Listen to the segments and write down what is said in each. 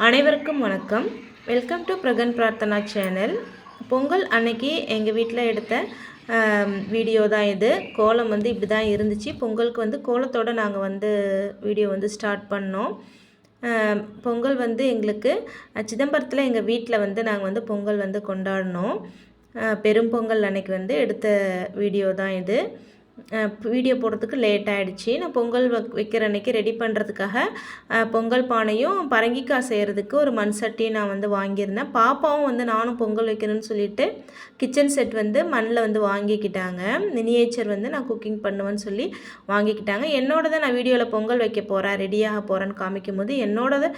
அனைவருக்கும் வணக்கம். Welcome to Pragan Prarthana channel. Pongal அன்னைக்கு எங்கள் வீட்டில் எடுத்த வீடியோ தான் இது. கோலம் வந்து இப்படி தான் இருந்துச்சு. பொங்கலுக்கு வந்து கோலத்தோடு நாங்கள் வீடியோ ஸ்டார்ட் பண்ணோம். பொங்கல் எங்களுக்கு சிதம்பரத்தில் எங்கள் வீட்டில் நாங்கள் பொங்கல் கொண்டாடினோம். பெரும் பொங்கல் அன்னைக்கு எடுத்த வீடியோ தான் இது. வீடியோ போடுறதுக்கு லேட் ஆகிடுச்சு. நான் பொங்கல் வைக்கிற அன்றைக்கி ரெடி பண்ணுறதுக்காக பொங்கல் பானையும் பரங்கிக்காய் செய்கிறதுக்கு ஒரு மண் சட்டியும் நான் வாங்கியிருந்தேன். பாப்பாவும் நானும் பொங்கல் வைக்கணும்னு சொல்லிட்டு கிச்சன் செட் மண்ணில் வாங்கிக்கிட்டாங்க. மினியேச்சர் நான் குக்கிங் பண்ணுவேன்னு சொல்லி வாங்கிக்கிட்டாங்க. என்னோடதை நான் வீடியோவில் பொங்கல் வைக்க போகிறேன், ரெடியாக போகிறேன்னு காமிக்கும் போது என்னோடதை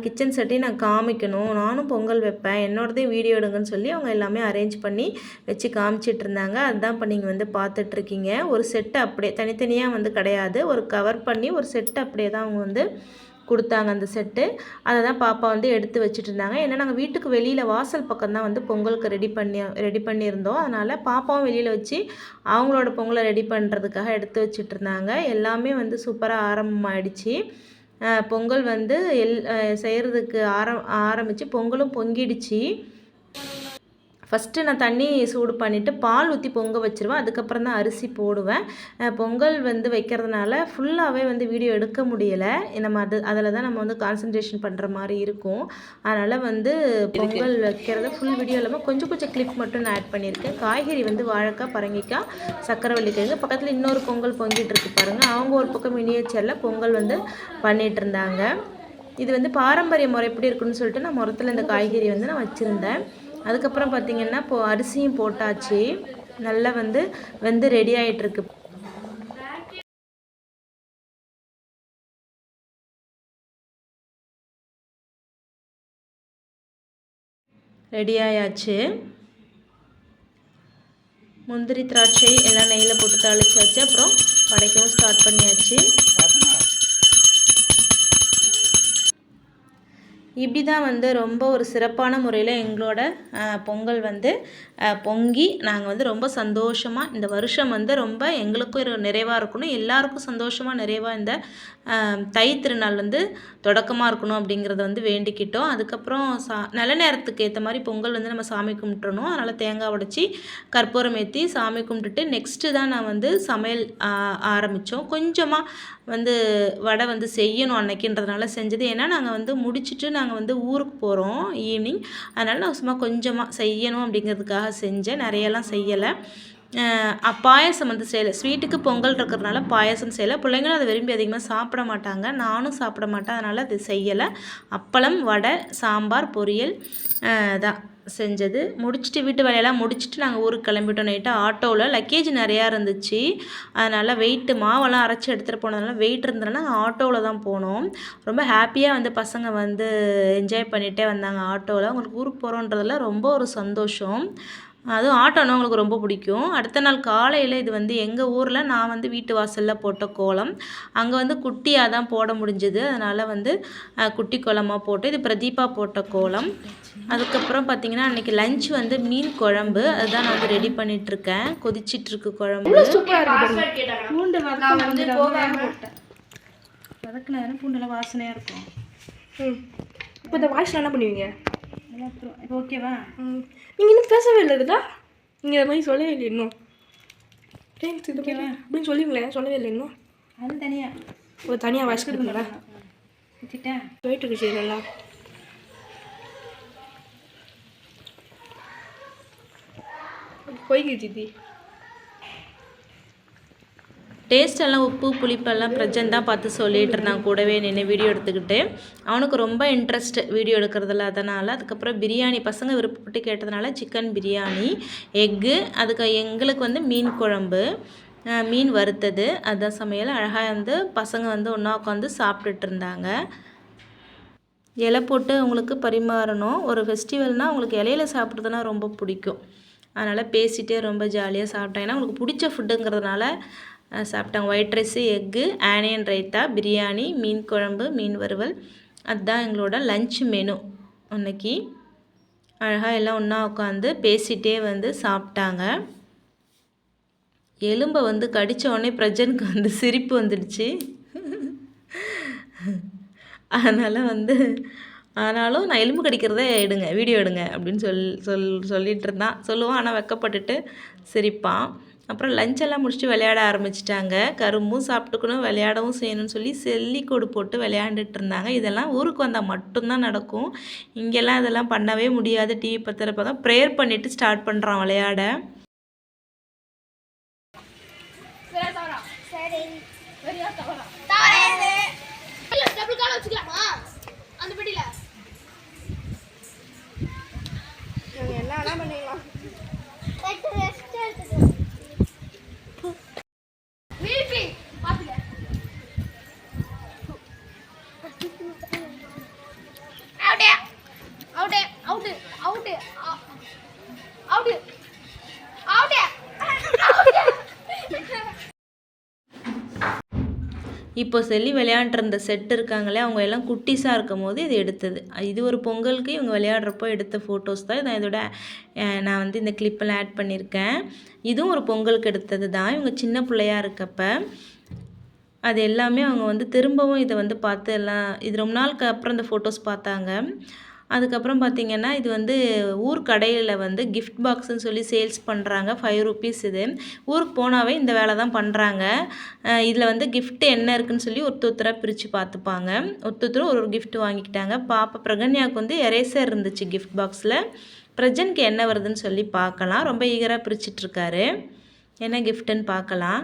கிச்சன் செட்டையும் நான் காமிக்கணும், நானும் பொங்கல் வைப்பேன், என்னோடதையும் வீடியோ எடுங்கன்னு சொல்லி அவங்க எல்லாமே அரேஞ்ச் பண்ணி வச்சு காமிச்சிட்டு இருந்தாங்க. அதுதான் இப்போ நீங்கள் பார்த்துட்ருக்கீங்க. ஒரு செட்டு அப்படியே தனித்தனியாக கிடையாது, ஒரு கவர் பண்ணி ஒரு செட்டு அப்படியே தான் அவங்க கொடுத்தாங்க. அந்த செட்டு அதை தான் பாப்பா எடுத்து வச்சுட்டு இருந்தாங்க. ஏன்னா நாங்கள் வீட்டுக்கு வெளியில் வாசல் பக்கம் தான் பொங்கலுக்கு ரெடி பண்ணியிருந்தோம். அதனால் பாப்பாவும் வெளியில் வச்சு அவங்களோட பொங்கலை ரெடி பண்ணுறதுக்காக எடுத்து வச்சுட்டு இருந்தாங்க. எல்லாமே சூப்பராக ஆரம்பமாயிடுச்சு. பொங்கல் செய்கிறதுக்கு ஆரம்பித்து பொங்கலும் பொங்கிடுச்சு. ஃபஸ்ட்டு நான் தண்ணி சூடு பண்ணிவிட்டு பால் ஊற்றி பொங்க வச்சுருவேன். அதுக்கப்புறம் தான் அரிசி போடுவேன். பொங்கல் வைக்கிறதுனால ஃபுல்லாகவே வீடியோ எடுக்க முடியலை. நம்ம அதில் தான் நம்ம கான்சன்ட்ரேஷன் பண்ணுற மாதிரி இருக்கும். அதனால் பொங்கல் வைக்கிறத ஃபுல் வீடியோ இல்லாமல் கொஞ்சம் கொஞ்சம் கிளிப் மட்டும் நான் ஆட் பண்ணியிருக்கேன். காய்கறி வாழைக்காய், பரங்கிக்காய், சக்கரவள்ளி கிழங்கு. பக்கத்தில் இன்னொரு பொங்கல் பொங்கிட்டு இருக்கு பாருங்கள். அவங்க ஒரு பக்கம் மினியேச்சரில் பொங்கல் பண்ணிகிட்டு இருந்தாங்க. இது பாரம்பரிய முறை எப்படி இருக்குன்னு சொல்லிட்டு நான் முறத்தில் இந்த காய்கறி நான் வச்சுருந்தேன். அதுக்கப்புறம் பார்த்திங்கன்னா அரிசியும் போட்டாச்சு. நல்லா ரெடி ஆகிட்டுருக்கு. ரெடி ஆயாச்சு. முந்திரி, திராட்சை எல்லாம் நெய்யில் போட்டு தாளிச்சாச்சு. அப்புறம் படைக்கவும் ஸ்டார்ட் பண்ணியாச்சு. இப்படி தான் ரொம்ப ஒரு சிறப்பான முறையில் எங்களோட பொங்கல் பொங்கி நாங்கள் ரொம்ப சந்தோஷமாக இந்த வருஷம் ரொம்ப எங்களுக்கும் ஒரு நிறைவாக இருக்கணும், எல்லாருக்கும் சந்தோஷமாக நிறைவாக இந்த தை திருநாள் தொடக்கமாக இருக்கணும் அப்படிங்கிறத வேண்டிக்கிட்டோம். அதுக்கப்புறம் நல்ல நேரத்துக்கு ஏற்ற மாதிரி பொங்கல் நம்ம சாமி கும்பிட்டுறணும். அதனால் தேங்காய் உடைச்சி கற்பூரம் ஏற்றி சாமி கும்பிட்டுட்டு நெக்ஸ்ட்டு தான் நான் சமையல் ஆரம்பித்தோம். கொஞ்சமாக வடை செய்யணும் அன்னைக்குன்றதுனால செஞ்சது. ஏன்னா நாங்கள் முடிச்சுட்டு நாங்கள் ஊருக்கு போகிறோம் ஈவினிங். அதனால் நான் சும்மா கொஞ்சமாக செய்யணும் அப்படிங்கிறதுக்காக செஞ்சேன். நிறையெல்லாம் செய்யலை. பாயசம் செய்யலை. ஸ்வீட்டுக்கு பொங்கல் இருக்கிறதுனால பாயசம் செய்யலை. பிள்ளைங்களும் அதை விரும்பி அதிகமாக சாப்பிட மாட்டாங்க, நானும் சாப்பிட மாட்டேன். அதனால் அது செய்யலை. அப்பளம், வடை, சாம்பார், பொரியல் தான் செஞ்சது. முடிச்சுட்டு வீட்டு வேலையெல்லாம் முடிச்சுட்டு நாங்கள் ஊருக்கு கிளம்பிட்டோம். நைட்டு ஆட்டோவில் லக்கேஜ் நிறையா இருந்துச்சு. அதனால் மாவெல்லாம் அரைச்சி எடுத்துகிட்டு போனதுனால வெயிட் இருந்ததுனால நாங்கள் ஆட்டோவில் தான் போனோம். ரொம்ப ஹாப்பியாக பசங்க என்ஜாய் பண்ணிகிட்டே வந்தாங்க ஆட்டோவில். அவங்களுக்கு ஊருக்கு போகிறோன்றதில் ரொம்ப ஒரு சந்தோஷம். அதுவும் ஆட்டோன்னா அவங்களுக்கு ரொம்ப பிடிக்கும். அடுத்த நாள் காலையில் இது எங்கள் ஊரில் நான் வீட்டு வாசலில் போட்ட கோலம். அங்கே குட்டியாக தான் போட முடிஞ்சது. அதனால் குட்டி கோலமாக போட்டு இது பிரதீபா போட்ட கோலம். அதுக்கப்புறம் பார்த்திங்கன்னா அன்றைக்கி லஞ்ச் மீன் குழம்பு, அதுதான் நான் ரெடி பண்ணிகிட்ருக்கேன். கொதிச்சிட்ருக்கு குழம்பு. பூண்டு வதக்கு நேரம் பூண்டெல்லாம் வாசனையாக இருக்கும். இப்போ இந்த வாய்ஸ் என்ன பண்ணுவீங்க? இப்போ ஓகேவா? நீங்கள் இன்னும் பேசவே இல்லை இதுக்கா? நீங்கள் அது மாதிரி சொல்லவே இல்லை இன்னும். ஓகேவா அப்படின்னு சொல்லுவீங்களே, சொல்லவே இல்லை இன்னும். அது தனியாக ஒரு தனியாக வாய்ஸ் கொடுங்களா? வச்சுட்டேன். போயிட்டுருக்கு சீரெல்லாம். போய்க்கு சித்தி. டேஸ்டெல்லாம் உப்பு புளிப்பெல்லாம் பிரஜன் தான் பார்த்து சொல்லிகிட்டு இருந்தான் கூடவே நின்று வீடியோ எடுத்துக்கிட்டு. அவனுக்கு ரொம்ப இன்ட்ரெஸ்ட் வீடியோ எடுக்கிறதுல. அதனால் அதுக்கப்புறம் பிரியாணி பசங்க விருப்பப்பட்டு கேட்டதுனால சிக்கன் பிரியாணி, எக்கு, அதுக்கு எங்களுக்கு மீன் குழம்பு, மீன் வறுத்தது, அதுதான் சமையல். அழகாக பசங்க ஒன்றா உட்காந்து சாப்பிட்டுட்டு இருந்தாங்க. இலை போட்டு அவங்களுக்கு பரிமாறணும். ஒரு ஃபெஸ்டிவல்னால் அவங்களுக்கு இலையில சாப்பிட்றதுனா ரொம்ப பிடிக்கும். அதனால் பேசிகிட்டே ரொம்ப ஜாலியாக சாப்பிட்டாங்க. ஏன்னா அவங்களுக்கு பிடிச்ச ஃபுட்டுங்கிறதுனால சாப்பிட்டாங்க. White rice, egg, onion raita, biryani, மீன் குழம்பு, மீன் வறுவல். அதுதான் எங்களோட லஞ்ச் மெனு அன்னைக்கு. அழகாக எல்லாம் ஒன்றா உட்காந்து பேசிகிட்டே சாப்பிட்டாங்க. எலும்பை கடித்த உடனே பிரஜனுக்கு சிரிப்பு வந்துடுச்சு. அதனால் ஆனாலும் நான் எலும்பு கடிக்கிறத எடுங்க, வீடியோ எடுங்க அப்படின்னு சொல்லிட்டு இருந்தான். சொல்லுவான், ஆனால் வெக்கப்பட்டுட்டு சிரிப்பான். அப்புறம் லஞ்செல்லாம் முடிச்சுட்டு விளையாட ஆரம்பிச்சிட்டாங்க. கரும்பும் சாப்பிட்டுக்கணும், விளையாடவும் செய்யணும்னு சொல்லி செல்லிக்கோடு போட்டு விளையாண்டுட்டு இருந்தாங்க. இதெல்லாம் ஊருக்கு வந்தால் மட்டும்தான் நடக்கும். இங்கெல்லாம் இதெல்லாம் பண்ணவே முடியாது. டிவி பார்த்துருப்பாங்க. ப்ரேயர் பண்ணிவிட்டு ஸ்டார்ட் பண்ணுறான் விளையாட. என்ன பண்ணிடலாம். இப்போ செல்லி விளையாண்டுருந்த செட் இருக்காங்களே, அவங்க எல்லாம் குட்டீஸாக இருக்கும் போது இது எடுத்தது. இது ஒரு பொங்கலுக்கு இவங்க விளையாடுறப்போ எடுத்த ஃபோட்டோஸ் தான். நான் இதோட நான் வந்து இந்த கிளிப்பெல்லாம் ஆட் பண்ணியிருக்கேன். இதுவும் ஒரு பொங்கலுக்கு எடுத்தது தான். இவங்க சின்ன பிள்ளையாக இருக்கப்ப அது எல்லாமே அவங்க வந்து திரும்பவும் இதை வந்து பார்த்து எல்லாம் இது ரொம்ப நாளுக்கு அப்புறம் இந்த ஃபோட்டோஸ் பார்த்தாங்க. அதுக்கப்புறம் பார்த்திங்கன்னா இது வந்து ஊர் கடையில் வந்து கிஃப்ட் பாக்ஸுன்னு சொல்லி சேல்ஸ் பண்ணுறாங்க. 5 rupees இது. ஊருக்கு போனாவே இந்த வேலை தான் பண்ணுறாங்க. இதில் வந்து கிஃப்ட் என்ன இருக்குதுன்னு சொல்லி ஒருத்தராக பிரித்து பார்த்துப்பாங்க. ஒருத்தரும் ஒரு கிஃப்ட் வாங்கிக்கிட்டாங்க. பாப்பா பிரகன்யாவுக்கு வந்து எரேசர் இருந்துச்சு கிஃப்ட் பாக்ஸில். பிரஜனுக்கு என்ன வருதுன்னு சொல்லி பார்க்கலாம். ரொம்ப ஈகராக பிரிச்சிட்ருக்காரு. என்ன கிஃப்ட்டுன்னு பார்க்கலாம்.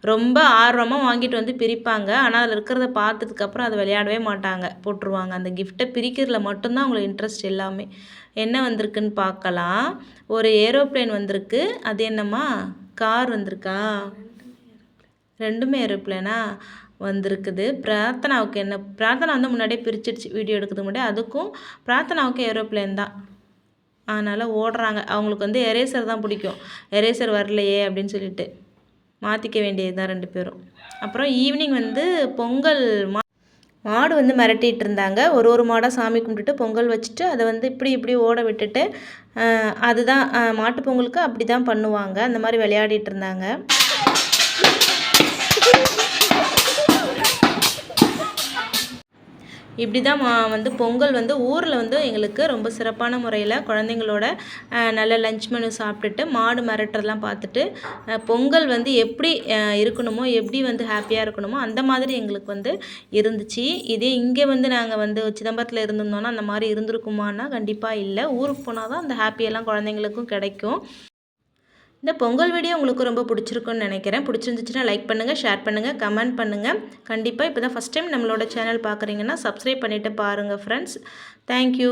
ரொம்ப ஆர்வமாக வாங்கிட்டு வந்து பிரிப்பாங்க. ஆனால் அதில் இருக்கிறத பார்த்ததுக்கப்புறம் அதை விளையாடவே மாட்டாங்க, போட்டுருவாங்க. அந்த கிஃப்ட்டை பிரிக்கிறதுல மட்டும்தான் அவங்களுக்கு இன்ட்ரெஸ்ட் எல்லாமே. என்ன வந்திருக்குன்னு பார்க்கலாம். ஒரு ஏரோப்ளேன் வந்திருக்கு. அது என்னம்மா, கார் வந்திருக்கா? ரெண்டுமே ஏரோப்ளேனா வந்திருக்குது. பிரார்த்தனாவுக்கு என்ன, பிரார்த்தனா வந்து முன்னாடியே பிரிச்சிடுச்சு வீடியோ எடுக்கிறதுக்கு முன்னாடி. அதுக்கும் பிரார்த்தனாவுக்கும் ஏரோப்ளேன் தான். அதனால் ஓடுறாங்க. அவங்களுக்கு வந்து எரேசர் தான் பிடிக்கும். எரேசர் வரலையே அப்படின்னு சொல்லிட்டு மாற்றிக்க வேண்டியது தான் 2 பேரும். அப்புறம் ஈவினிங் வந்து பொங்கல் மாடு வந்து மிரட்டிகிட்டு இருந்தாங்க. ஒரு மாடாக சாமி கும்பிட்டுட்டு பொங்கல் வச்சுட்டு அதை வந்து இப்படி ஓட விட்டுட்டு அதுதான் மாட்டு பொங்கலுக்கு அப்படி தான் பண்ணுவாங்க. அந்த மாதிரி விளையாடிட்டு இருந்தாங்க. இப்படி தான் வந்து பொங்கல் வந்து ஊரில் வந்து எங்களுக்கு ரொம்ப சிறப்பான முறையில் குழந்தைங்களோட நல்ல லஞ்ச் மெனு சாப்பிட்டுட்டு மாடு மிரட்டுறதெல்லாம் பார்த்துட்டு பொங்கல் வந்து எப்படி இருக்கணுமோ, எப்படி வந்து ஹாப்பியாக இருக்கணுமோ அந்த மாதிரி எங்களுக்கு வந்து இருந்துச்சு. இதே இங்கே வந்து நாங்கள் வந்து சிதம்பரத்தில் இருந்திருந்தோன்னா அந்த மாதிரி இருந்திருக்குமான்னா கண்டிப்பாக இல்லை. ஊருக்கு போனால் தான் அந்த ஹாப்பியெல்லாம் குழந்தைங்களுக்கும் கிடைக்கும். இந்த பொங்கல் வீடியோ உங்களுக்கு ரொம்ப பிடிச்சிருக்குன்னு நினைக்கிறேன். பிடிச்சிருந்துச்சுன்னா லைக் பண்ணுங்கள், ஷேர் பண்ணுங்கள், கமெண்ட் பண்ணுங்கள். கண்டிப்பாக இப்போ தான் ஃபஸ்ட் டைம் நம்மளோட சேனல் பார்க்குறீங்கன்னா சப்ஸ்கிரைப் பண்ணிவிட்டு பாருங்கள் ஃப்ரெண்ட்ஸ். தேங்க்யூ.